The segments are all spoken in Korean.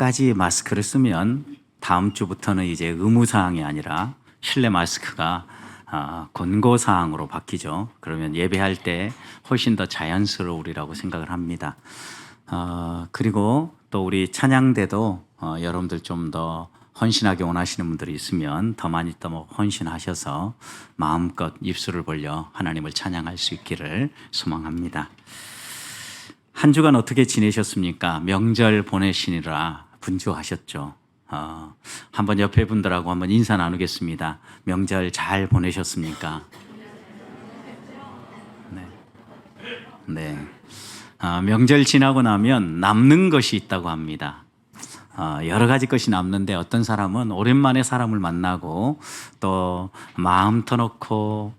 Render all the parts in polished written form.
가지 마스크를 쓰면 다음 주부터는 이제 의무사항이 아니라 실내 마스크가 권고사항으로 바뀌죠. 그러면 예배할 때 훨씬 더 자연스러우리라고 생각을 합니다. 그리고 또 우리 찬양대도 여러분들 좀 더 헌신하게 원하시는 분들이 있으면 더 많이 또 헌신하셔서 마음껏 입술을 벌려 하나님을 찬양할 수 있기를 소망합니다. 한 주간 어떻게 지내셨습니까? 명절 보내시느라 분주하셨죠. 한번 옆에 분들하고 한번 인사 나누겠습니다. 명절 잘 보내셨습니까? 네. 명절 지나고 나면 남는 것이 있다고 합니다. 여러 가지 것이 남는데 어떤 사람은 오랜만에 사람을 만나고 또 마음 터놓고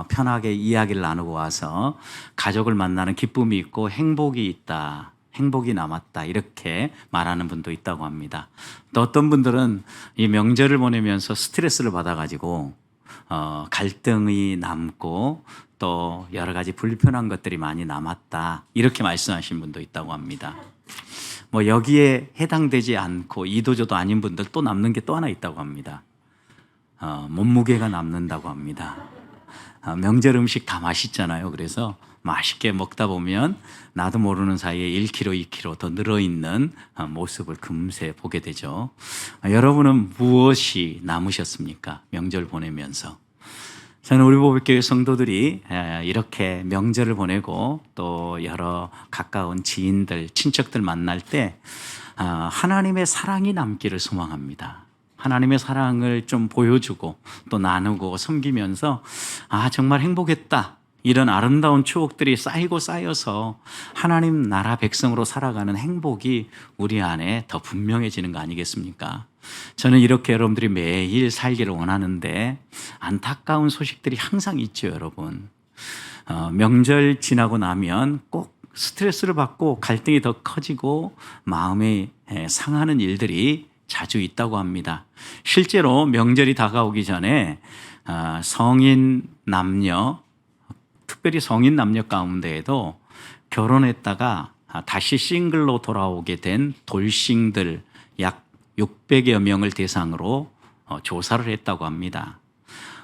편하게 이야기를 나누고 와서 가족을 만나는 기쁨이 있고 행복이 있다, 행복이 남았다 이렇게 말하는 분도 있다고 합니다. 또 어떤 분들은 이 명절을 보내면서 스트레스를 받아가지고 갈등이 남고 또 여러 가지 불편한 것들이 많이 남았다 이렇게 말씀하신 분도 있다고 합니다. 여기에 해당되지 않고 이도저도 아닌 분들 또 남는 게 또 하나 있다고 합니다. 몸무게가 남는다고 합니다. 명절 음식 다 맛있잖아요. 그래서 맛있게 먹다 보면 나도 모르는 사이에 1kg, 2kg 더 늘어있는 모습을 금세 보게 되죠. 여러분은 무엇이 남으셨습니까? 명절 보내면서. 저는 우리 보배교회 성도들이 이렇게 명절을 보내고 또 여러 가까운 지인들, 친척들 만날 때 하나님의 사랑이 남기를 소망합니다. 하나님의 사랑을 좀 보여주고 또 나누고 섬기면서 정말 행복했다. 이런 아름다운 추억들이 쌓이고 쌓여서 하나님 나라 백성으로 살아가는 행복이 우리 안에 더 분명해지는 거 아니겠습니까? 저는 이렇게 여러분들이 매일 살기를 원하는데 안타까운 소식들이 항상 있죠, 여러분. 명절 지나고 나면 꼭 스트레스를 받고 갈등이 더 커지고 마음이 상하는 일들이 자주 있다고 합니다. 실제로 명절이 다가오기 전에 성인 남녀, 특별히 성인 남녀 가운데에도 결혼했다가 다시 싱글로 돌아오게 된 돌싱들 약 600여 명을 대상으로 조사를 했다고 합니다.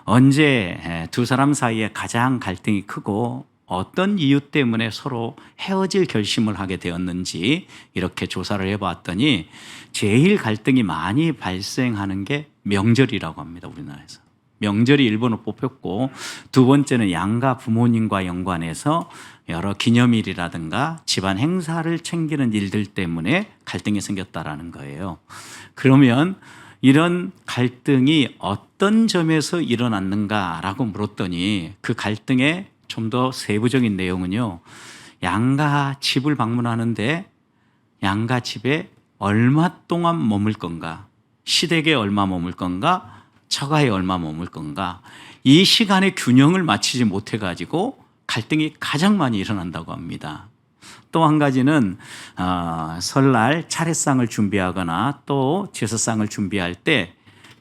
언제 두 사람 사이에 가장 갈등이 크고 어떤 이유 때문에 서로 헤어질 결심을 하게 되었는지 이렇게 조사를 해봤더니 제일 갈등이 많이 발생하는 게 명절이라고 합니다. 우리나라에서. 명절이 1번으로 뽑혔고 두 번째는 양가 부모님과 연관해서 여러 기념일이라든가 집안 행사를 챙기는 일들 때문에 갈등이 생겼다라는 거예요. 그러면 이런 갈등이 어떤 점에서 일어났는가라고 물었더니 그 갈등의 좀 더 세부적인 내용은요. 양가 집을 방문하는데 양가 집에 얼마 동안 머물 건가, 시댁에 얼마 머물 건가, 처가에 얼마 머물 건가, 이 시간의 균형을 맞추지 못해가지고 갈등이 가장 많이 일어난다고 합니다. 또 한 가지는 설날 차례상을 준비하거나 또 제사상을 준비할 때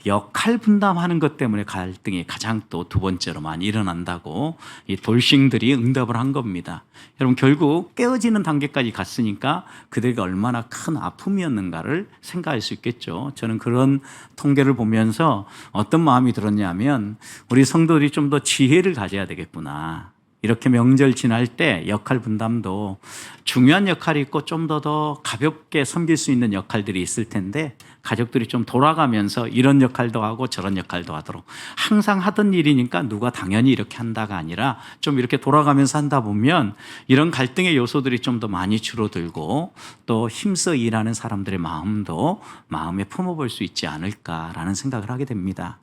역할 분담하는 것 때문에 갈등이 가장 또 두 번째로 많이 일어난다고 이 돌싱들이 응답을 한 겁니다. 여러분 결국 깨어지는 단계까지 갔으니까 그들에게 얼마나 큰 아픔이었는가를 생각할 수 있겠죠. 저는 그런 통계를 보면서 어떤 마음이 들었냐면 우리 성도들이 좀 더 지혜를 가져야 되겠구나. 이렇게 명절 지날 때 역할 분담도 중요한 역할이 있고 좀 더 가볍게 섬길 수 있는 역할들이 있을 텐데 가족들이 좀 돌아가면서 이런 역할도 하고 저런 역할도 하도록 항상 하던 일이니까 누가 당연히 이렇게 한다가 아니라 좀 이렇게 돌아가면서 한다 보면 이런 갈등의 요소들이 좀 더 많이 줄어들고 또 힘써 일하는 사람들의 마음도 마음에 품어볼 수 있지 않을까라는 생각을 하게 됩니다.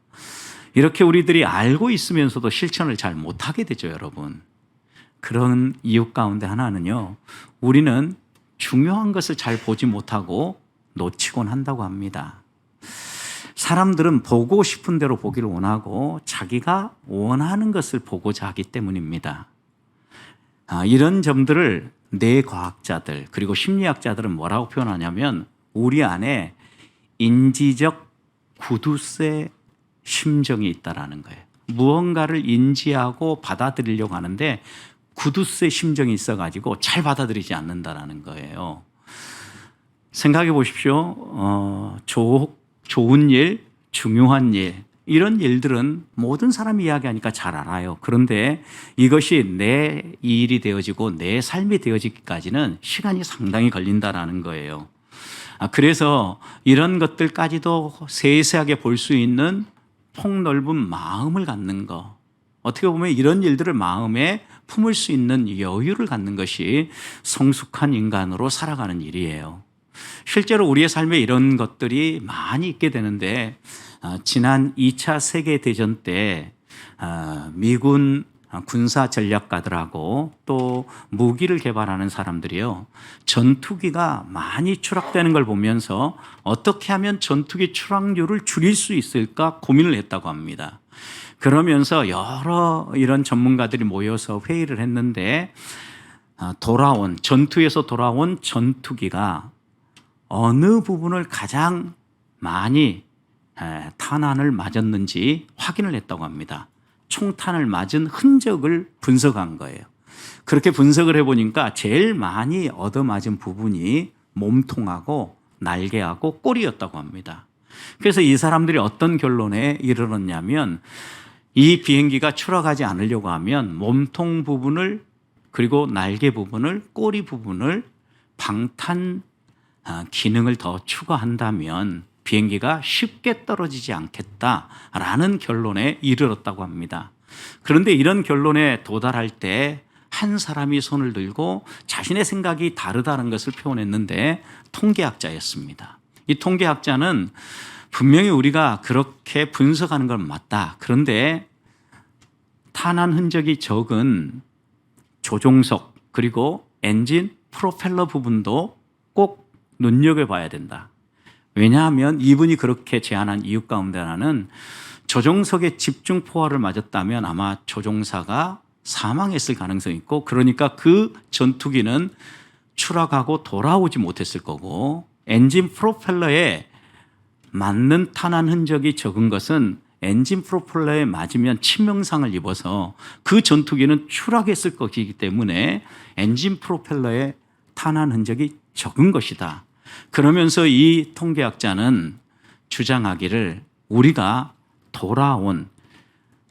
이렇게 우리들이 알고 있으면서도 실천을 잘 못하게 되죠, 여러분. 그런 이유 가운데 하나는요, 우리는 중요한 것을 잘 보지 못하고 놓치곤 한다고 합니다. 사람들은 보고 싶은 대로 보기를 원하고 자기가 원하는 것을 보고자 하기 때문입니다. 이런 점들을 뇌과학자들 그리고 심리학자들은 뭐라고 표현하냐면 우리 안에 인지적 구두쇠 심정이 있다라는 거예요. 무언가를 인지하고 받아들이려고 하는데 구두쇠 심정이 있어가지고 잘 받아들이지 않는다라는 거예요. 생각해 보십시오. 좋은 일, 중요한 일, 이런 일들은 모든 사람이 이야기하니까 잘 알아요. 그런데 이것이 내 일이 되어지고 내 삶이 되어지기까지는 시간이 상당히 걸린다라는 거예요. 그래서 이런 것들까지도 세세하게 볼 수 있는 폭넓은 마음을 갖는 것, 어떻게 보면 이런 일들을 마음에 품을 수 있는 여유를 갖는 것이 성숙한 인간으로 살아가는 일이에요. 실제로 우리의 삶에 이런 것들이 많이 있게 되는데, 지난 2차 세계대전 때 미군 군사 전략가들하고 또 무기를 개발하는 사람들이요, 전투기가 많이 추락되는 걸 보면서 어떻게 하면 전투기 추락률을 줄일 수 있을까 고민을 했다고 합니다. 그러면서 여러 이런 전문가들이 모여서 회의를 했는데, 전투에서 돌아온 전투기가 어느 부분을 가장 많이 탄환을 맞았는지 확인을 했다고 합니다. 총탄을 맞은 흔적을 분석한 거예요. 그렇게 분석을 해보니까 제일 많이 얻어맞은 부분이 몸통하고 날개하고 꼬리였다고 합니다. 그래서 이 사람들이 어떤 결론에 이르렀냐면, 이 비행기가 추락하지 않으려고 하면 몸통 부분을, 그리고 날개 부분을, 꼬리 부분을 방탄 기능을 더 추가한다면 비행기가 쉽게 떨어지지 않겠다라는 결론에 이르렀다고 합니다. 그런데 이런 결론에 도달할 때 한 사람이 손을 들고 자신의 생각이 다르다는 것을 표현했는데, 통계학자였습니다. 이 통계학자는 분명히 우리가 그렇게 분석하는 건 맞다, 그런데 탄환 흔적이 적은 조종석 그리고 엔진 프로펠러 부분도 꼭 눈여겨봐야 된다. 왜냐하면 이분이 그렇게 제안한 이유 가운데 하나는, 조종석에 집중 포화를 맞았다면 아마 조종사가 사망했을 가능성이 있고, 그러니까 그 전투기는 추락하고 돌아오지 못했을 거고, 엔진 프로펠러에 맞는 탄환 흔적이 적은 것은 엔진 프로펠러에 맞으면 치명상을 입어서 그 전투기는 추락했을 것이기 때문에 엔진 프로펠러에 탄환 흔적이 적은 것이다. 그러면서 이 통계학자는 주장하기를, 우리가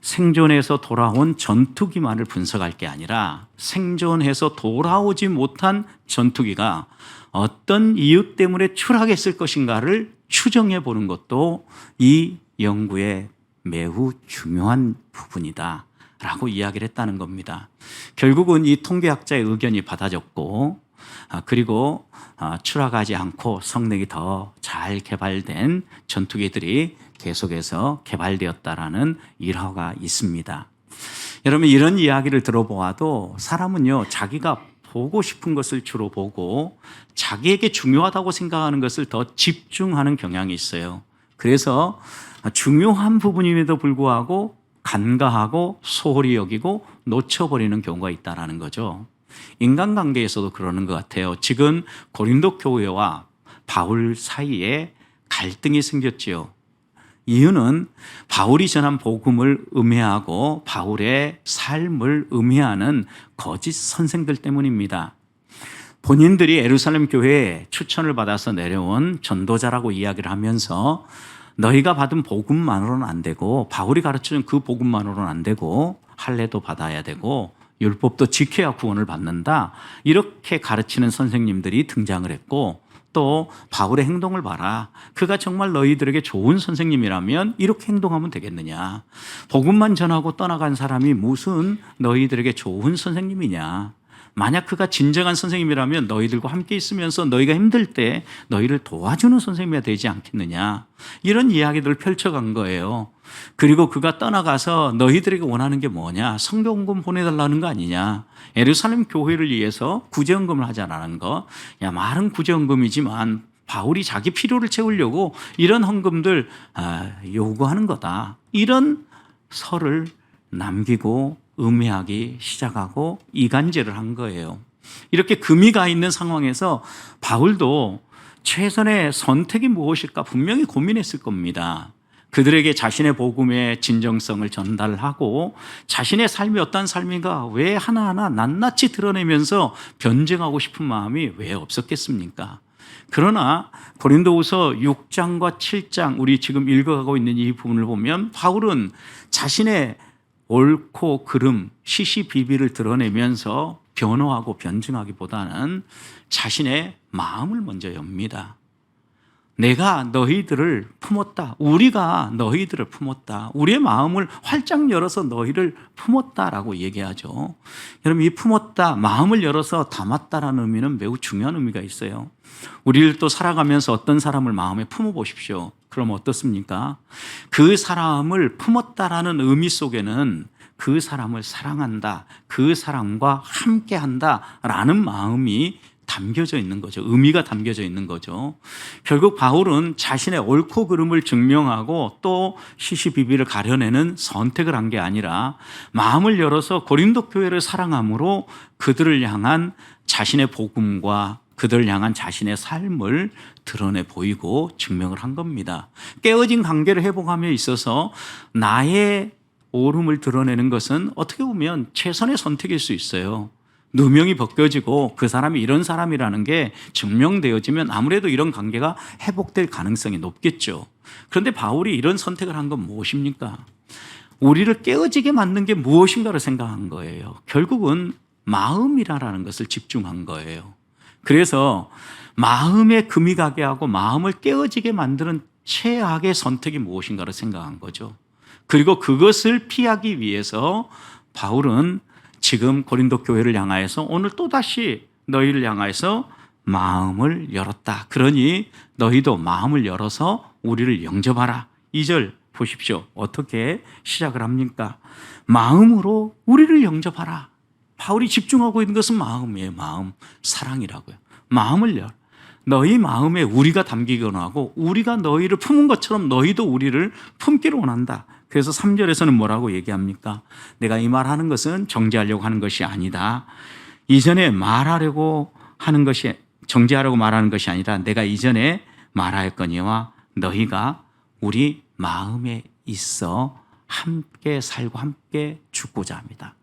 생존해서 돌아온 전투기만을 분석할 게 아니라 생존해서 돌아오지 못한 전투기가 어떤 이유 때문에 추락했을 것인가를 추정해 보는 것도 이 연구의 매우 중요한 부분이다 라고 이야기를 했다는 겁니다. 결국은 이 통계학자의 의견이 받아졌고, 그리고 추락하지 않고 성능이 더 잘 개발된 전투기들이 계속해서 개발되었다라는 일화가 있습니다. 여러분, 이런 이야기를 들어보아도 사람은요, 자기가 보고 싶은 것을 주로 보고 자기에게 중요하다고 생각하는 것을 더 집중하는 경향이 있어요. 그래서 중요한 부분임에도 불구하고 간과하고 소홀히 여기고 놓쳐버리는 경우가 있다는 거죠. 인간관계에서도 그러는 것 같아요. 지금 고린도 교회와 바울 사이에 갈등이 생겼지요. 이유는 바울이 전한 복음을 음해하고 바울의 삶을 음해하는 거짓 선생들 때문입니다. 본인들이 예루살렘 교회에 추천을 받아서 내려온 전도자라고 이야기를 하면서, 너희가 받은 복음만으로는 안 되고, 바울이 가르쳐준 그 복음만으로는 안 되고, 할례도 받아야 되고 율법도 지켜야 구원을 받는다, 이렇게 가르치는 선생님들이 등장을 했고, 또 바울의 행동을 봐라, 그가 정말 너희들에게 좋은 선생님이라면 이렇게 행동하면 되겠느냐, 복음만 전하고 떠나간 사람이 무슨 너희들에게 좋은 선생님이냐, 만약 그가 진정한 선생님이라면 너희들과 함께 있으면서 너희가 힘들 때 너희를 도와주는 선생님이 되지 않겠느냐, 이런 이야기들을 펼쳐간 거예요. 그리고 그가 떠나가서 너희들에게 원하는 게 뭐냐, 성경금 보내달라는 거 아니냐, 예루살렘 교회를 위해서 구제헌금을 하자라는 거, 야, 말은 구제헌금이지만 바울이 자기 필요를 채우려고 이런 헌금들 요구하는 거다, 이런 설을 남기고 음해하기 시작하고 이간질을 한 거예요. 이렇게 금이 가 있는 상황에서 바울도 최선의 선택이 무엇일까 분명히 고민했을 겁니다. 그들에게 자신의 복음의 진정성을 전달하고 자신의 삶이 어떤 삶인가 왜 하나하나 낱낱이 드러내면서 변증하고 싶은 마음이 왜 없었겠습니까? 그러나 고린도후서 6장과 7장 우리 지금 읽어가고 있는 이 부분을 보면 바울은 자신의 옳고 그름, 시시비비를 드러내면서 변호하고 변증하기보다는 자신의 마음을 먼저 엽니다. 내가 너희들을 품었다. 우리가 너희들을 품었다. 우리의 마음을 활짝 열어서 너희를 품었다라고 얘기하죠. 여러분, 이 품었다, 마음을 열어서 담았다라는 의미는 매우 중요한 의미가 있어요. 우리를 또 살아가면서 어떤 사람을 마음에 품어보십시오. 그럼 어떻습니까? 그 사람을 품었다라는 의미 속에는 그 사람을 사랑한다, 그 사람과 함께한다라는 마음이 담겨져 있는 거죠. 의미가 담겨져 있는 거죠. 결국 바울은 자신의 옳고 그름을 증명하고 또 시시비비를 가려내는 선택을 한 게 아니라 마음을 열어서 고린도 교회를 사랑함으로 그들을 향한 자신의 복음과 그들을 향한 자신의 삶을 드러내 보이고 증명을 한 겁니다. 깨어진 관계를 회복함에 있어서 나의 옳음을 드러내는 것은 어떻게 보면 최선의 선택일 수 있어요. 누명이 벗겨지고 그 사람이 이런 사람이라는 게 증명되어지면 아무래도 이런 관계가 회복될 가능성이 높겠죠. 그런데 바울이 이런 선택을 한 건 무엇입니까? 우리를 깨어지게 만든 게 무엇인가를 생각한 거예요. 결국은 마음이라는 것을 집중한 거예요. 그래서 마음에 금이 가게 하고 마음을 깨어지게 만드는 최악의 선택이 무엇인가를 생각한 거죠. 그리고 그것을 피하기 위해서 바울은 지금 고린도 교회를 향하여서 오늘 또다시 너희를 향하여서 마음을 열었다. 그러니 너희도 마음을 열어서 우리를 영접하라. 2절 보십시오. 어떻게 시작을 합니까? 마음으로 우리를 영접하라. 바울이 집중하고 있는 것은 마음이에요. 마음, 사랑이라고요. 마음을 열. 너희 마음에 우리가 담기기 원하고 우리가 너희를 품은 것처럼 너희도 우리를 품기를 원한다. 그래서 3절에서는 뭐라고 얘기합니까? 내가 이 말하는 것은 정죄하려고 하는 것이 아니다. 이전에 말하려고 하는 것이 정죄하려고 말하는 것이 아니라 내가 이전에 말하였거니와 너희가 우리 마음에 있어 함께 살고 함께 죽고자 합니다.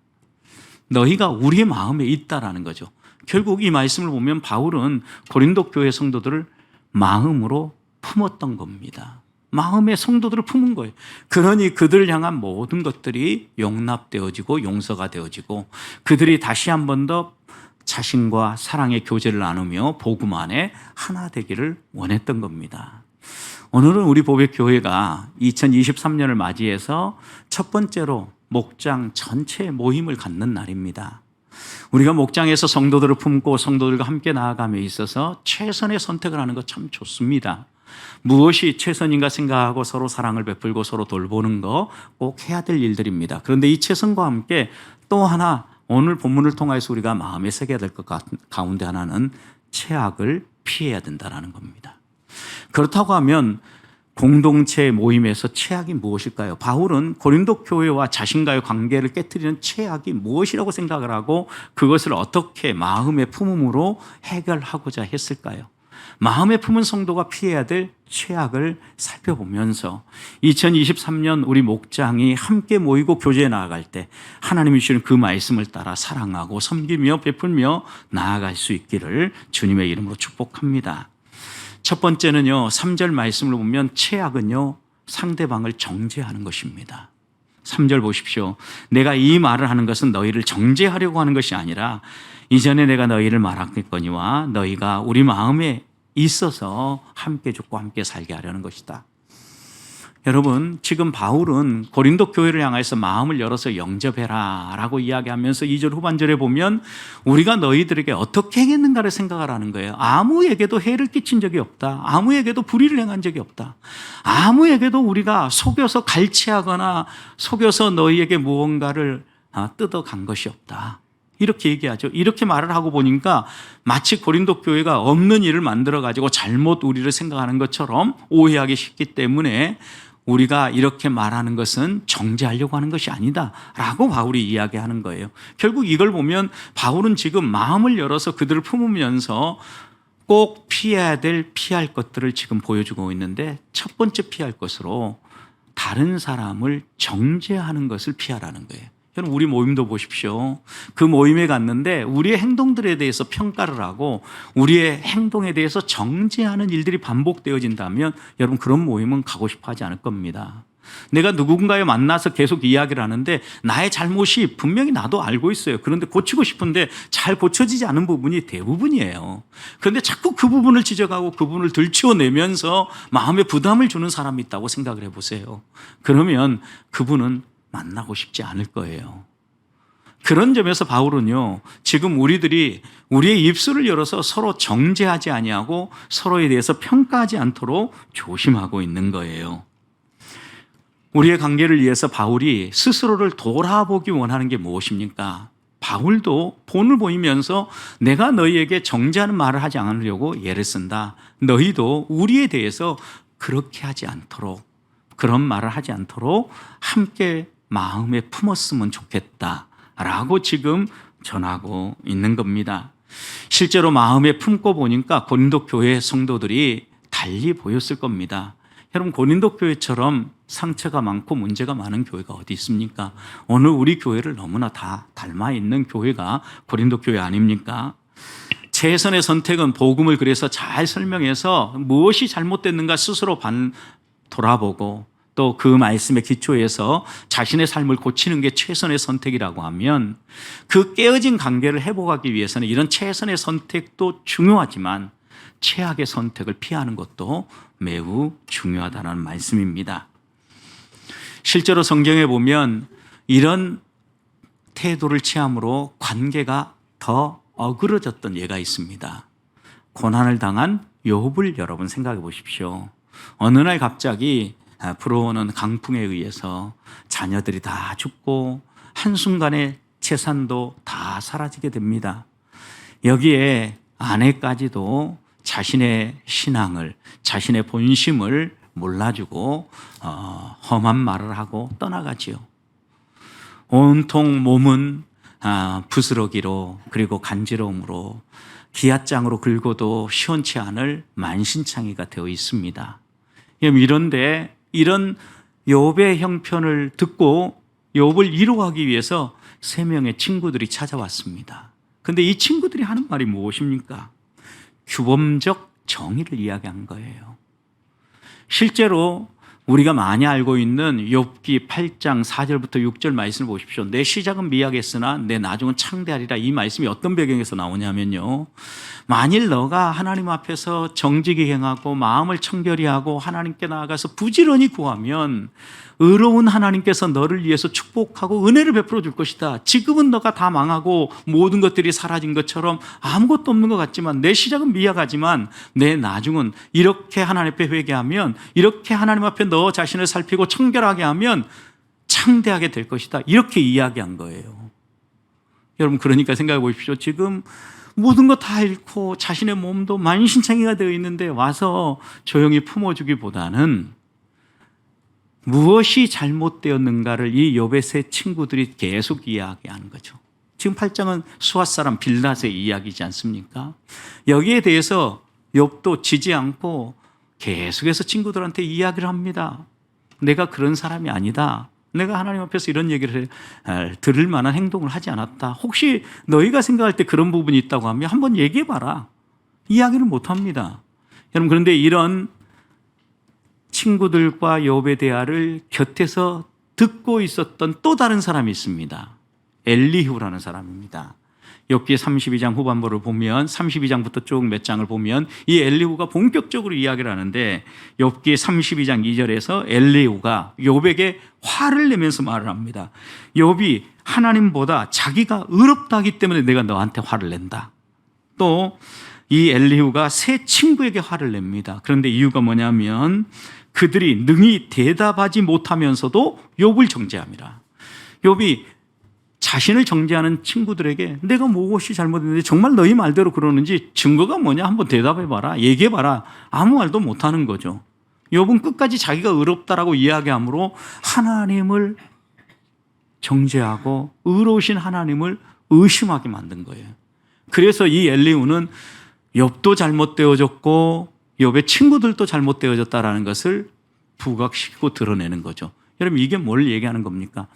너희가 우리 마음에 있다라는 거죠. 결국 이 말씀을 보면 바울은 고린도 교회 성도들을 마음으로 품었던 겁니다. 마음의 성도들을 품은 거예요. 그러니 그들을 향한 모든 것들이 용납되어지고 용서가 되어지고 그들이 다시 한 번 더 자신과 사랑의 교제를 나누며 복음 안에 하나 되기를 원했던 겁니다. 오늘은 우리 보배교회가 2023년을 맞이해서 첫 번째로 목장 전체 모임을 갖는 날입니다. 우리가 목장에서 성도들을 품고 성도들과 함께 나아감에 있어서 최선의 선택을 하는 것 참 좋습니다. 무엇이 최선인가 생각하고 서로 사랑을 베풀고 서로 돌보는 거 꼭 해야 될 일들입니다. 그런데 이 최선과 함께 또 하나 오늘 본문을 통해서 우리가 마음에 새겨야 될 것 가운데 하나는 최악을 피해야 된다는 겁니다. 그렇다고 하면 공동체 모임에서 최악이 무엇일까요? 바울은 고린도 교회와 자신과의 관계를 깨트리는 최악이 무엇이라고 생각을 하고 그것을 어떻게 마음의 품음으로 해결하고자 했을까요? 마음에 품은 성도가 피해야 될 최악을 살펴보면서 2023년 우리 목장이 함께 모이고 교제에 나아갈 때 하나님이 주시는 그 말씀을 따라 사랑하고 섬기며 베풀며 나아갈 수 있기를 주님의 이름으로 축복합니다. 첫 번째는요, 3절 말씀을 보면 최악은요, 상대방을 정죄하는 것입니다. 3절 보십시오. 내가 이 말을 하는 것은 너희를 정죄하려고 하는 것이 아니라 이전에 내가 너희를 말하겠거니와 너희가 우리 마음에 있어서 함께 죽고 함께 살게 하려는 것이다. 여러분, 지금 바울은 고린도 교회를 향해서 마음을 열어서 영접해라 라고 이야기하면서 2절 후반절에 보면 우리가 너희들에게 어떻게 행했는가를 생각하라는 거예요. 아무에게도 해를 끼친 적이 없다. 아무에게도 불의를 행한 적이 없다. 아무에게도 우리가 속여서 갈취하거나 속여서 너희에게 무언가를 뜯어간 것이 없다. 이렇게 얘기하죠. 이렇게 말을 하고 보니까 마치 고린도 교회가 없는 일을 만들어가지고 잘못 우리를 생각하는 것처럼 오해하기 쉽기 때문에 우리가 이렇게 말하는 것은 정죄하려고 하는 것이 아니다 라고 바울이 이야기하는 거예요. 결국 이걸 보면 바울은 지금 마음을 열어서 그들을 품으면서 꼭 피할 것들을 지금 보여주고 있는데 첫 번째 피할 것으로 다른 사람을 정죄하는 것을 피하라는 거예요. 여러분 우리 모임도 보십시오. 그 모임에 갔는데 우리의 행동들에 대해서 평가를 하고 우리의 행동에 대해서 정죄하는 일들이 반복되어진다면 여러분 그런 모임은 가고 싶어 하지 않을 겁니다. 내가 누군가에 만나서 계속 이야기를 하는데 나의 잘못이 분명히 나도 알고 있어요. 그런데 고치고 싶은데 잘 고쳐지지 않은 부분이 대부분이에요. 그런데 자꾸 그 부분을 지적하고 그 부분을 들추어내면서 마음에 부담을 주는 사람이 있다고 생각을 해보세요. 그러면 그분은 만나고 싶지 않을 거예요. 그런 점에서 바울은요, 지금 우리들이 우리의 입술을 열어서 서로 정죄하지 아니하고 서로에 대해서 평가하지 않도록 조심하고 있는 거예요. 우리의 관계를 위해서 바울이 스스로를 돌아보기 원하는 게 무엇입니까? 바울도 본을 보이면서 내가 너희에게 정죄하는 말을 하지 않으려고 예를 쓴다. 너희도 우리에 대해서 그렇게 하지 않도록, 그런 말을 하지 않도록 함께 마음에 품었으면 좋겠다라고 지금 전하고 있는 겁니다. 실제로 마음에 품고 보니까 고린도 교회 성도들이 달리 보였을 겁니다. 여러분 고린도 교회처럼 상처가 많고 문제가 많은 교회가 어디 있습니까? 오늘 우리 교회를 너무나 다 닮아 있는 교회가 고린도 교회 아닙니까? 최선의 선택은 복음을 그래서 잘 설명해서 무엇이 잘못됐는가 스스로 돌아보고 또 그 말씀에 기초해서 자신의 삶을 고치는 게 최선의 선택이라고 하면 그 깨어진 관계를 회복하기 위해서는 이런 최선의 선택도 중요하지만 최악의 선택을 피하는 것도 매우 중요하다는 말씀입니다. 실제로 성경에 보면 이런 태도를 취함으로 관계가 더 어그러졌던 예가 있습니다. 고난을 당한 욥을 여러분 생각해 보십시오. 어느 날 갑자기 불어오는 강풍에 의해서 자녀들이 다 죽고 한순간에 재산도 다 사라지게 됩니다. 여기에 아내까지도 자신의 신앙을, 자신의 본심을 몰라주고 험한 말을 하고 떠나가지요. 온통 몸은 부스러기로 그리고 간지러움으로 기앗장으로 긁어도 시원치 않을 만신창이가 되어 있습니다. 이런데 이런 욥의 형편을 듣고 욥을 위로하기 위해서 3명의 친구들이 찾아왔습니다. 그런데 이 친구들이 하는 말이 무엇입니까? 규범적 정의를 이야기한 거예요. 실제로 우리가 많이 알고 있는 욥기 8장 4절부터 6절 말씀을 보십시오. 내 시작은 미약했으나 내 나중은 창대하리라. 이 말씀이 어떤 배경에서 나오냐면요, 만일 너가 하나님 앞에서 정직히 행하고 마음을 청결히 하고 하나님께 나아가서 부지런히 구하면 의로운 하나님께서 너를 위해서 축복하고 은혜를 베풀어 줄 것이다. 지금은 너가 다 망하고 모든 것들이 사라진 것처럼 아무것도 없는 것 같지만 내 시작은 미약하지만 내 나중은 이렇게 하나님 앞에 회개하면, 이렇게 하나님 앞에 너 자신을 살피고 청결하게 하면 창대하게 될 것이다. 이렇게 이야기한 거예요. 여러분 그러니까 생각해 보십시오. 지금 모든 거 다 잃고 자신의 몸도 만신창이가 되어 있는데 와서 조용히 품어주기보다는 무엇이 잘못되었는가를 이 욥의 3 친구들이 계속 이야기하는 거죠. 지금 8장은 수앗 사람 빌닷의 이야기지 않습니까? 여기에 대해서 욥도 지지 않고 계속해서 친구들한테 이야기를 합니다. 내가 그런 사람이 아니다. 내가 하나님 앞에서 이런 얘기를 들을 만한 행동을 하지 않았다. 혹시 너희가 생각할 때 그런 부분이 있다고 하면 한번 얘기해봐라. 이야기를 못합니다. 여러분 그런데 이런 친구들과 욥의 대화를 곁에서 듣고 있었던 또 다른 사람이 있습니다. 엘리후라는 사람입니다. 욥기 32장 후반부를 보면 32장부터 쭉 몇 장을 보면 이 엘리후가 본격적으로 이야기를 하는데 욥기 32장 2절에서 엘리후가 욥에게 화를 내면서 말을 합니다. 욥이 하나님보다 자기가 의롭다기 때문에 내가 너한테 화를 낸다. 또 이 엘리후가 3 친구에게 화를 냅니다. 그런데 이유가 뭐냐면 그들이 능히 대답하지 못하면서도 욥을 정죄합니다. 욥이 자신을 정죄하는 친구들에게 내가 무엇이 잘못했는지, 정말 너희 말대로 그러는지 증거가 뭐냐 한번 대답해봐라, 얘기해봐라. 아무 말도 못하는 거죠. 욥은 끝까지 자기가 의롭다라고 이야기함으로 하나님을 정죄하고 의로우신 하나님을 의심하게 만든 거예요. 그래서 이 엘리후는 욥도 잘못되어졌고 욥의 친구들도 잘못되어졌다라는 것을 부각시키고 드러내는 거죠. 여러분 이게 뭘 얘기하는 겁니까?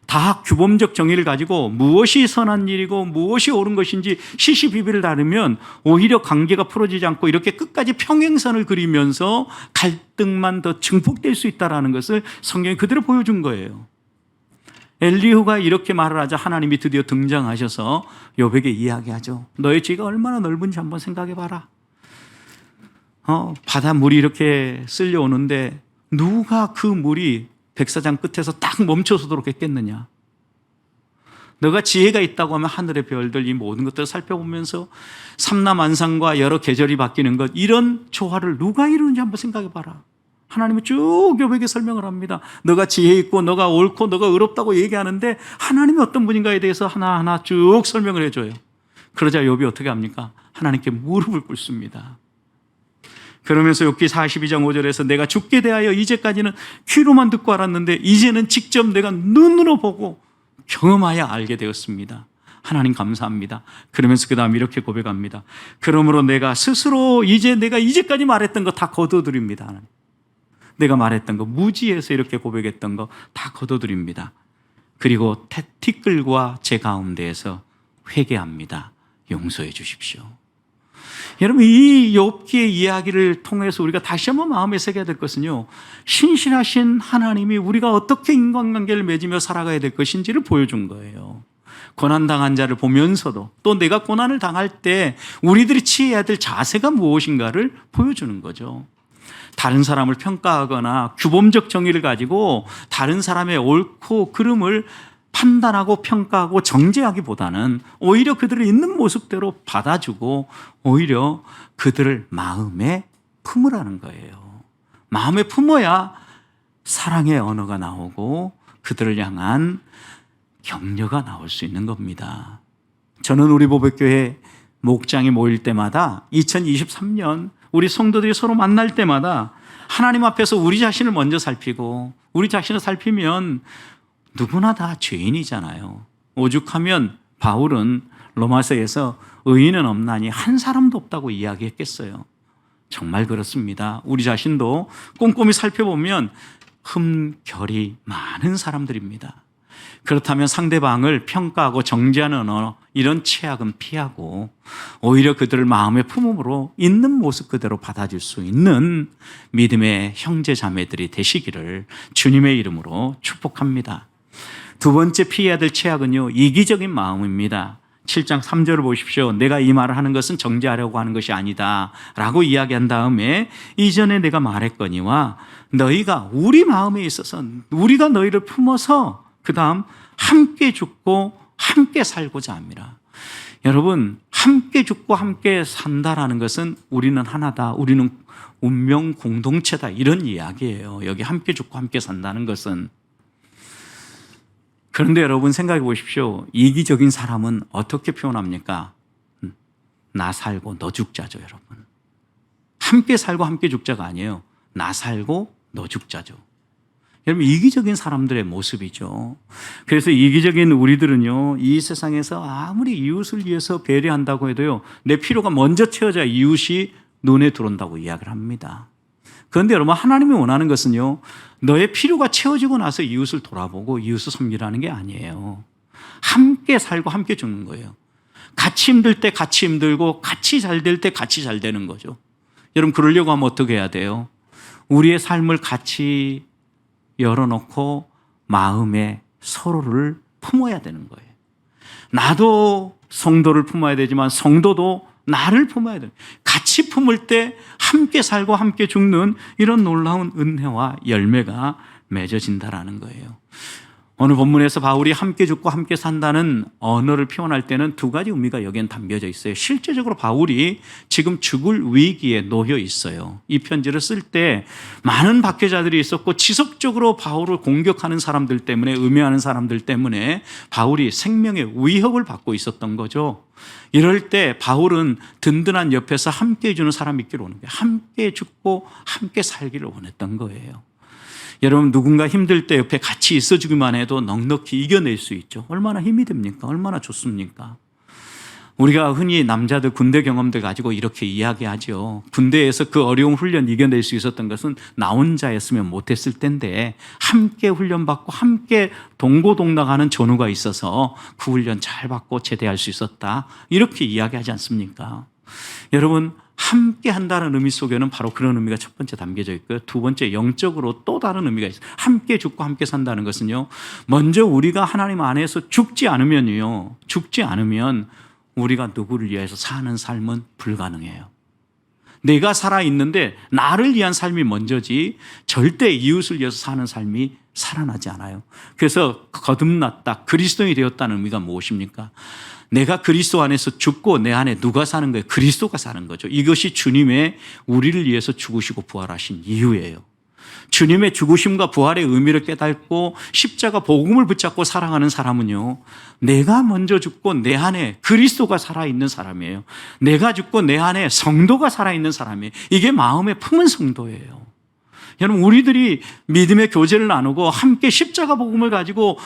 다 규범적 정의를 가지고 무엇이 선한 일이고 무엇이 옳은 것인지 시시비비를 다루면 오히려 관계가 풀어지지 않고 이렇게 끝까지 평행선을 그리면서 갈등만 더 증폭될 수 있다는 것을 성경이 그대로 보여준 거예요. 엘리후가 이렇게 말을 하자 하나님이 드디어 등장하셔서 욥에게 이야기하죠. 너의 죄가 얼마나 넓은지 한번 생각해 봐라. 바닷물이 이렇게 쓸려오는데 누가 그 물이 백사장 끝에서 딱 멈춰서도록 했겠느냐. 너가 지혜가 있다고 하면 하늘의 별들 이 모든 것들을 살펴보면서 삼라만상과 여러 계절이 바뀌는 것, 이런 조화를 누가 이루는지 한번 생각해 봐라. 하나님은 쭉 욥에게 설명을 합니다. 너가 지혜 있고 너가 옳고 너가 의롭다고 얘기하는데 하나님이 어떤 분인가에 대해서 하나하나 쭉 설명을 해줘요. 그러자 욥이 어떻게 합니까? 하나님께 무릎을 꿇습니다. 그러면서 욥기 42장 5절에서 내가 죽게 대하여 이제까지는 귀로만 듣고 알았는데 이제는 직접 내가 눈으로 보고 경험하여 알게 되었습니다. 하나님 감사합니다. 그러면서 그 다음 이렇게 고백합니다. 그러므로 내가 스스로 내가 이제까지 말했던 거 다 거둬드립니다. 하나님. 내가 말했던 거, 무지해서 이렇게 고백했던 거 다 거둬드립니다. 그리고 티끌과 제 가운데에서 회개합니다. 용서해 주십시오. 여러분, 이 욥기의 이야기를 통해서 우리가 다시 한번 마음에 새겨야 될 것은요, 신실하신 하나님이 우리가 어떻게 인간관계를 맺으며 살아가야 될 것인지를 보여준 거예요. 고난당한 자를 보면서도 또 내가 고난을 당할 때 우리들이 취해야 될 자세가 무엇인가를 보여주는 거죠. 다른 사람을 평가하거나 규범적 정의를 가지고 다른 사람의 옳고 그름을 판단하고 평가하고 정죄하기보다는 오히려 그들을 있는 모습대로 받아주고 오히려 그들을 마음에 품으라는 거예요. 마음에 품어야 사랑의 언어가 나오고 그들을 향한 격려가 나올 수 있는 겁니다. 저는 우리 보백교회 목장이 모일 때마다 2023년 우리 성도들이 서로 만날 때마다 하나님 앞에서 우리 자신을 먼저 살피고 우리 자신을 살피면 누구나 다 죄인이잖아요. 오죽하면 바울은 로마서에서 의인은 없나니 한 사람도 없다고 이야기했겠어요. 정말 그렇습니다. 우리 자신도 꼼꼼히 살펴보면 흠결이 많은 사람들입니다. 그렇다면 상대방을 평가하고 정죄하는 언어, 이런 최악은 피하고 오히려 그들을 마음의 품음으로 있는 모습 그대로 받아줄 수 있는 믿음의 형제 자매들이 되시기를 주님의 이름으로 축복합니다. 두 번째 피해야 될 최악은요, 이기적인 마음입니다. 7장 3절을 보십시오. 내가 이 말을 하는 것은 정죄하려고 하는 것이 아니다 라고 이야기한 다음에 이전에 내가 말했거니와 너희가 우리 마음에 있어서 우리가 너희를 품어서 그 다음 함께 죽고 함께 살고자 합니다. 여러분, 함께 죽고 함께 산다라는 것은 우리는 하나다, 우리는 운명 공동체다, 이런 이야기예요. 여기 함께 죽고 함께 산다는 것은. 그런데 여러분 생각해 보십시오. 이기적인 사람은 어떻게 표현합니까? 나 살고 너 죽자죠, 여러분. 함께 살고 함께 죽자가 아니에요. 나 살고 너 죽자죠. 여러분, 이기적인 사람들의 모습이죠. 그래서 이기적인 우리들은요, 이 세상에서 아무리 이웃을 위해서 배려한다고 해도요, 내 필요가 먼저 채워져야 이웃이 눈에 들어온다고 이야기를 합니다. 그런데 여러분, 하나님이 원하는 것은요, 너의 필요가 채워지고 나서 이웃을 돌아보고 이웃을 섬기라는 게 아니에요. 함께 살고 함께 죽는 거예요. 같이 힘들 때 같이 힘들고 같이 잘 될 때 같이 잘 되는 거죠. 여러분, 그러려고 하면 어떻게 해야 돼요? 우리의 삶을 같이 열어놓고 마음에 서로를 품어야 되는 거예요. 나도 성도를 품어야 되지만 성도도 나를 품어야 돼요. 같이 품을 때 함께 살고 함께 죽는 이런 놀라운 은혜와 열매가 맺어진다라는 거예요. 오늘 본문에서 바울이 함께 죽고 함께 산다는 언어를 표현할 때는 두 가지 의미가 여기엔 담겨져 있어요. 실제적으로 바울이 지금 죽을 위기에 놓여 있어요. 이 편지를 쓸 때 많은 박해자들이 있었고 지속적으로 바울을 공격하는 사람들 때문에, 음해하는 사람들 때문에 바울이 생명의 위협을 받고 있었던 거죠. 이럴 때 바울은 든든한 옆에서 함께 해주는 사람이 있기를 원하는 거예요. 함께 죽고 함께 살기를 원했던 거예요. 여러분, 누군가 힘들 때 옆에 같이 있어주기만 해도 넉넉히 이겨낼 수 있죠. 얼마나 힘이 됩니까? 얼마나 좋습니까? 우리가 흔히 남자들 군대 경험들 가지고 이렇게 이야기하죠. 군대에서 그 어려운 훈련 이겨낼 수 있었던 것은 나 혼자였으면 못했을 텐데 함께 훈련받고 함께 동고동락하는 전우가 있어서 그 훈련 잘 받고 제대할 수 있었다. 이렇게 이야기하지 않습니까? 여러분, 함께 한다는 의미 속에는 바로 그런 의미가 첫 번째 담겨져 있고요. 두 번째, 영적으로 또 다른 의미가 있어요. 함께 죽고 함께 산다는 것은요, 먼저 우리가 하나님 안에서 죽지 않으면 우리가 누구를 위해서 사는 삶은 불가능해요. 내가 살아있는데 나를 위한 삶이 먼저지 절대 이웃을 위해서 사는 삶이 살아나지 않아요. 그래서 거듭났다, 그리스도인이 되었다는 의미가 무엇입니까? 내가 그리스도 안에서 죽고 내 안에 누가 사는 거예요? 그리스도가 사는 거죠. 이것이 주님의 우리를 위해서 죽으시고 부활하신 이유예요. 주님의 죽으심과 부활의 의미를 깨닫고 십자가 복음을 붙잡고 살아가는 사람은요, 내가 먼저 죽고 내 안에 그리스도가 살아있는 사람이에요. 내가 죽고 내 안에 성도가 살아있는 사람이에요. 이게 마음에 품은 성도예요. 여러분, 우리들이 믿음의 교제를 나누고 함께 십자가 복음을 가지고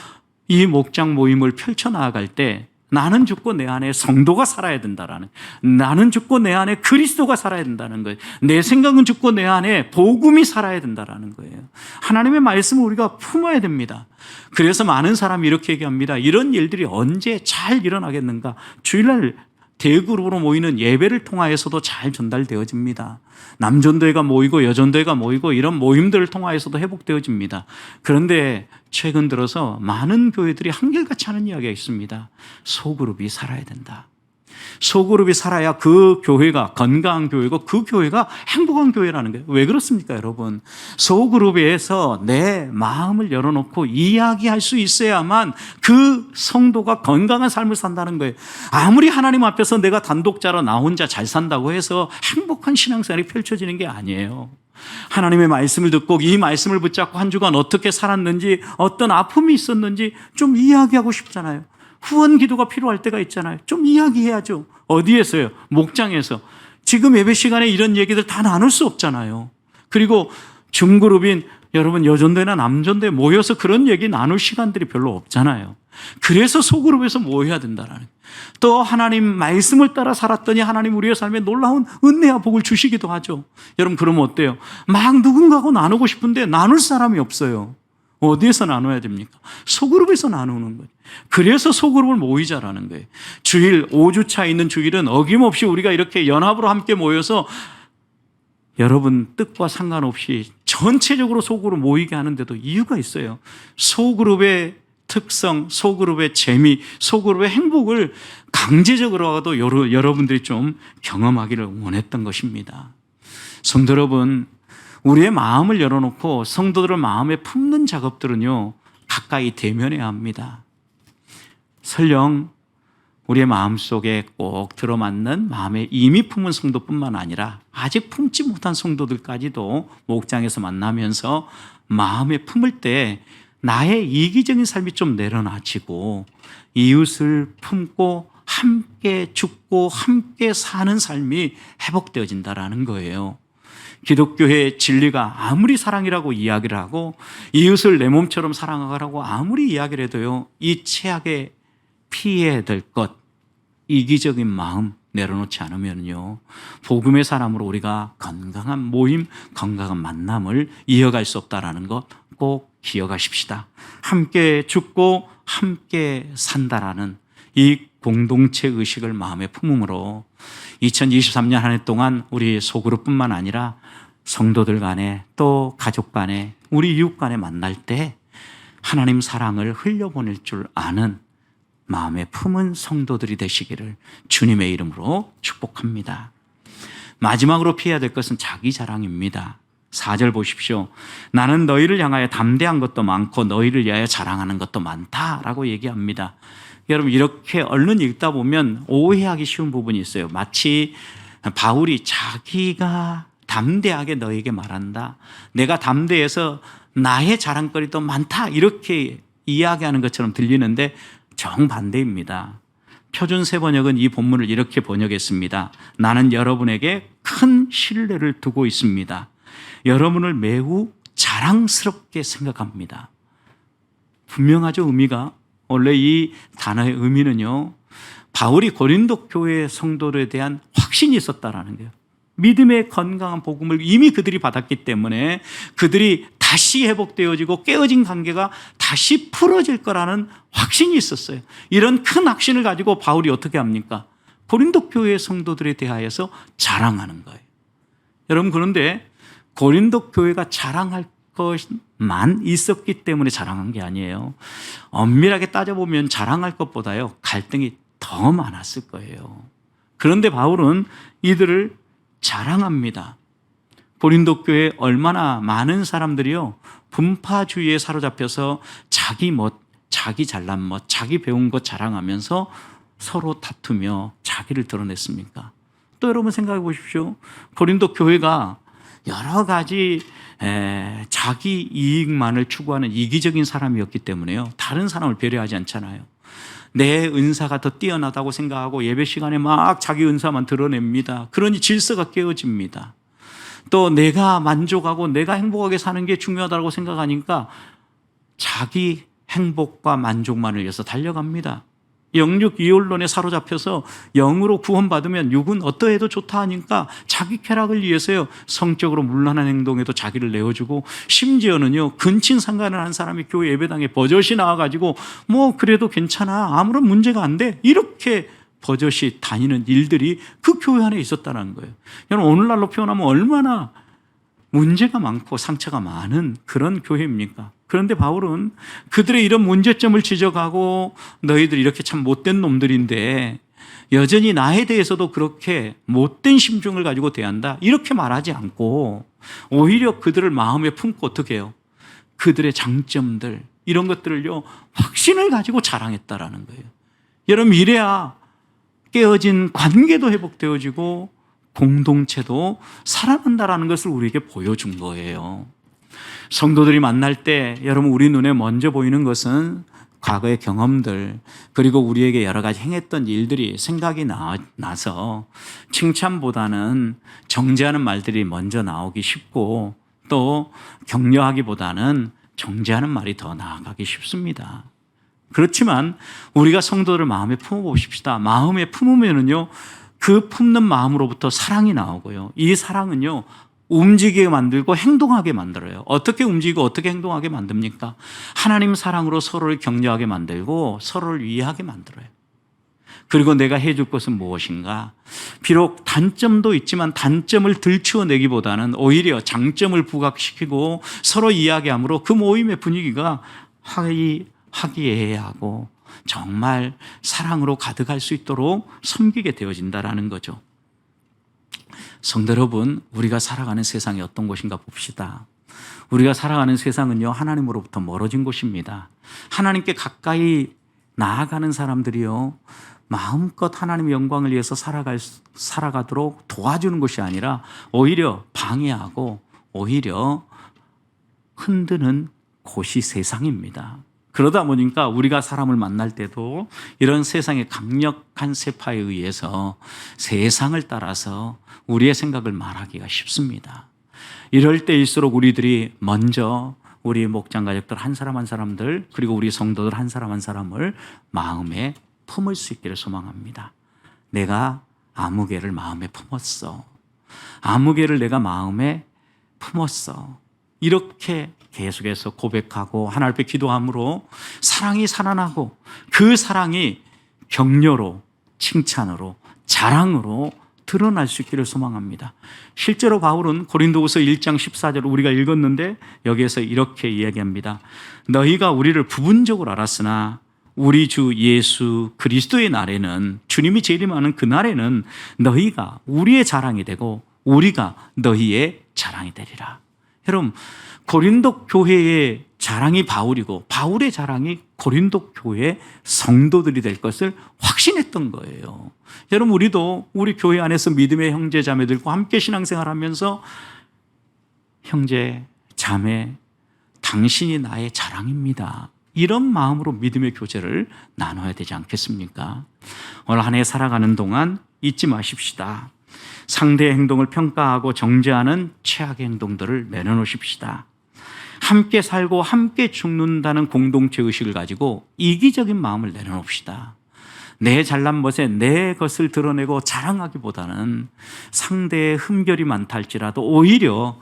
이 목장 모임을 펼쳐나갈 때 나는 죽고 내 안에 성도가 살아야 된다라는, 나는 죽고 내 안에 그리스도가 살아야 된다는 거예요. 내 생각은 죽고 내 안에 복음이 살아야 된다라는 거예요. 하나님의 말씀을 우리가 품어야 됩니다. 그래서 많은 사람이 이렇게 얘기합니다. 이런 일들이 언제 잘 일어나겠는가? 주일날 대그룹으로 모이는 예배를 통하여서도 잘 전달되어집니다. 남전도회가 모이고 여전도회가 모이고 이런 모임들을 통하여서도 회복되어집니다. 그런데 최근 들어서 많은 교회들이 한결같이 하는 이야기가 있습니다. 소그룹이 살아야 된다. 소그룹이 살아야 그 교회가 건강한 교회고 그 교회가 행복한 교회라는 거예요. 왜 그렇습니까, 여러분? 소그룹에서 내 마음을 열어놓고 이야기할 수 있어야만 그 성도가 건강한 삶을 산다는 거예요. 아무리 하나님 앞에서 내가 단독자로 나 혼자 잘 산다고 해서 행복한 신앙생활이 펼쳐지는 게 아니에요. 하나님의 말씀을 듣고 이 말씀을 붙잡고 한 주간 어떻게 살았는지, 어떤 아픔이 있었는지 좀 이야기하고 싶잖아요. 후원 기도가 필요할 때가 있잖아요. 좀 이야기해야죠. 어디에서요? 목장에서. 지금 예배 시간에 이런 얘기들 다 나눌 수 없잖아요. 그리고 중그룹인 여러분 여전도나 남전도에 모여서 그런 얘기 나눌 시간들이 별로 없잖아요. 그래서 소그룹에서 모여야 된다라는. 또 하나님 말씀을 따라 살았더니 하나님 우리의 삶에 놀라운 은혜와 복을 주시기도 하죠. 여러분, 그러면 어때요? 막 누군가하고 나누고 싶은데 나눌 사람이 없어요. 어디에서 나눠야 됩니까? 소그룹에서 나누는 거예요. 그래서 소그룹을 모이자라는 거예요. 주일, 5주차 있는 주일은 어김없이 우리가 이렇게 연합으로 함께 모여서 여러분 뜻과 상관없이 전체적으로 소그룹 모이게 하는데도 이유가 있어요. 소그룹의 특성, 소그룹의 재미, 소그룹의 행복을 강제적으로라도 여러분들이 좀 경험하기를 원했던 것입니다. 성도 여러분, 우리의 마음을 열어놓고 성도들을 마음에 품는 작업들은요, 가까이 대면해야 합니다. 설령 우리의 마음속에 꼭 들어맞는 마음에 이미 품은 성도뿐만 아니라 아직 품지 못한 성도들까지도 목장에서 만나면서 마음에 품을 때 나의 이기적인 삶이 좀 내려놔지고 이웃을 품고 함께 죽고 함께 사는 삶이 회복되어진다라는 거예요. 기독교의 진리가 아무리 사랑이라고 이야기를 하고 이웃을 내 몸처럼 사랑하라고 아무리 이야기를 해도요, 이 최악의 피해야 될 것, 이기적인 마음 내려놓지 않으면요, 복음의 사람으로 우리가 건강한 모임, 건강한 만남을 이어갈 수 없다라는 것 꼭 기억하십시다. 함께 죽고 함께 산다라는 이 공동체 의식을 마음에 품음으로 2023년 한 해 동안 우리 소그룹뿐만 아니라 성도들 간에 또 가족 간에 우리 이웃 간에 만날 때 하나님 사랑을 흘려보낼 줄 아는 마음에 품은 성도들이 되시기를 주님의 이름으로 축복합니다. 마지막으로 피해야 될 것은 자기 자랑입니다. 4절 보십시오. 나는 너희를 향하여 담대한 것도 많고 너희를 위하여 자랑하는 것도 많다라고 얘기합니다. 여러분, 이렇게 얼른 읽다 보면 오해하기 쉬운 부분이 있어요. 마치 바울이 자기가 담대하게 너에게 말한다, 내가 담대해서 나의 자랑거리도 많다, 이렇게 이야기하는 것처럼 들리는데 정반대입니다. 표준 세번역은 이 본문을 이렇게 번역했습니다. 나는 여러분에게 큰 신뢰를 두고 있습니다. 여러분을 매우 자랑스럽게 생각합니다. 분명하죠, 의미가. 원래 이 단어의 의미는요, 바울이 고린도 교회 성도들에 대한 확신이 있었다라는 거예요. 믿음의 건강한 복음을 이미 그들이 받았기 때문에 그들이 다시 회복되어지고 깨어진 관계가 다시 풀어질 거라는 확신이 있었어요. 이런 큰 확신을 가지고 바울이 어떻게 합니까? 고린도 교회 성도들에 대하여서 자랑하는 거예요. 여러분, 그런데 고린도 교회가 자랑할 것만 있었기 때문에 자랑한 게 아니에요. 엄밀하게 따져보면 자랑할 것보다요, 갈등이 더 많았을 거예요. 그런데 바울은 이들을 자랑합니다. 고린도 교회에 얼마나 많은 사람들이요, 분파주의에 사로잡혀서 자기 멋, 자기 잘난 멋, 자기 배운 것 자랑하면서 서로 다투며 자기를 드러냈습니까? 또 여러분 생각해 보십시오. 고린도 교회가 여러 가지 자기 이익만을 추구하는 이기적인 사람이었기 때문에요, 다른 사람을 배려하지 않잖아요. 내 은사가 더 뛰어나다고 생각하고 예배 시간에 막 자기 은사만 드러냅니다. 그러니 질서가 깨어집니다. 또 내가 만족하고 내가 행복하게 사는 게 중요하다고 생각하니까 자기 행복과 만족만을 위해서 달려갑니다. 영육 이혼론에 사로잡혀서 영으로 구원받으면 육은 어떠해도 좋다 하니까 자기 쾌락을 위해서요, 성적으로 문란한 행동에도 자기를 내어주고, 심지어는요, 근친 상간을 한 사람이 교회 예배당에 버젓이 나와가지고 뭐 그래도 괜찮아, 아무런 문제가 안 돼, 이렇게 버젓이 다니는 일들이 그 교회 안에 있었다는 거예요. 여러분, 오늘날로 표현하면 얼마나 문제가 많고 상처가 많은 그런 교회입니까? 그런데 바울은 그들의 이런 문제점을 지적하고 너희들 이렇게 참 못된 놈들인데 여전히 나에 대해서도 그렇게 못된 심중을 가지고 대한다, 이렇게 말하지 않고 오히려 그들을 마음에 품고 어떻게 해요? 그들의 장점들, 이런 것들을요, 확신을 가지고 자랑했다라는 거예요. 여러분, 이래야 깨어진 관계도 회복되어지고 공동체도 살아난다라는 것을 우리에게 보여준 거예요. 성도들이 만날 때 여러분, 우리 눈에 먼저 보이는 것은 과거의 경험들, 그리고 우리에게 여러 가지 행했던 일들이 생각이 나서 칭찬보다는 정죄하는 말들이 먼저 나오기 쉽고, 또 격려하기보다는 정죄하는 말이 더 나아가기 쉽습니다. 그렇지만 우리가 성도를 마음에 품어보십시다. 마음에 품으면은요, 그 품는 마음으로부터 사랑이 나오고요, 이 사랑은요, 움직이게 만들고 행동하게 만들어요. 어떻게 움직이고 어떻게 행동하게 만듭니까? 하나님 사랑으로 서로를 격려하게 만들고 서로를 이해하게 만들어요. 그리고 내가 해줄 것은 무엇인가? 비록 단점도 있지만 단점을 들추어내기보다는 오히려 장점을 부각시키고 서로 이야기함으로 그 모임의 분위기가 화기애애하고 정말 사랑으로 가득할 수 있도록 섬기게 되어진다라는 거죠. 성도 여러분, 우리가 살아가는 세상이 어떤 곳인가 봅시다. 우리가 살아가는 세상은요, 하나님으로부터 멀어진 곳입니다. 하나님께 가까이 나아가는 사람들이요, 마음껏 하나님의 영광을 위해서 살아가도록 도와주는 것이 아니라 오히려 방해하고 오히려 흔드는 곳이 세상입니다. 그러다 보니까 우리가 사람을 만날 때도 이런 세상의 강력한 세파에 의해서 세상을 따라서 우리의 생각을 말하기가 쉽습니다. 이럴 때일수록 우리들이 먼저 우리 목장 가족들 한 사람 한 사람들, 그리고 우리 성도들 한 사람 한 사람을 마음에 품을 수 있기를 소망합니다. 내가 아무개를 마음에 품었어. 아무개를 내가 마음에 품었어. 이렇게 계속해서 고백하고 하나님 앞에 기도함으로 사랑이 살아나고, 그 사랑이 격려로, 칭찬으로, 자랑으로 드러날 수 있기를 소망합니다. 실제로 바울은 고린도후서 1장 14절을 우리가 읽었는데 여기에서 이렇게 이야기합니다. 너희가 우리를 부분적으로 알았으나 우리 주 예수 그리스도의 날에는, 주님이 재림하는 그 날에는 너희가 우리의 자랑이 되고 우리가 너희의 자랑이 되리라. 여러분, 고린도 교회의 자랑이 바울이고 바울의 자랑이 고린도 교회 성도들이 될 것을 확신했던 거예요. 여러분, 우리도 우리 교회 안에서 믿음의 형제 자매들과 함께 신앙생활하면서 형제 자매, 당신이 나의 자랑입니다, 이런 마음으로 믿음의 교제를 나눠야 되지 않겠습니까? 오늘 한 해 살아가는 동안 잊지 마십시다. 상대의 행동을 평가하고 정죄하는 최악의 행동들을 내려놓으십시다. 함께 살고 함께 죽는다는 공동체 의식을 가지고 이기적인 마음을 내려놓읍시다. 내 잘난 것에 내 것을 드러내고 자랑하기보다는 상대의 흠결이 많다 할지라도 오히려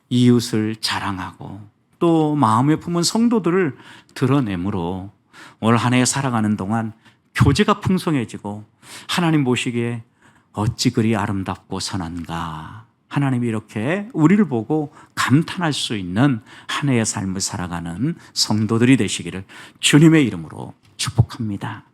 이웃을 자랑하고 또 마음에 품은 성도들을 드러내므로 올 한 해 살아가는 동안 교제가 풍성해지고 하나님 보시기에 어찌 그리 아름답고 선한가, 하나님이 이렇게 우리를 보고 감탄할 수 있는 한 해의 삶을 살아가는 성도들이 되시기를 주님의 이름으로 축복합니다.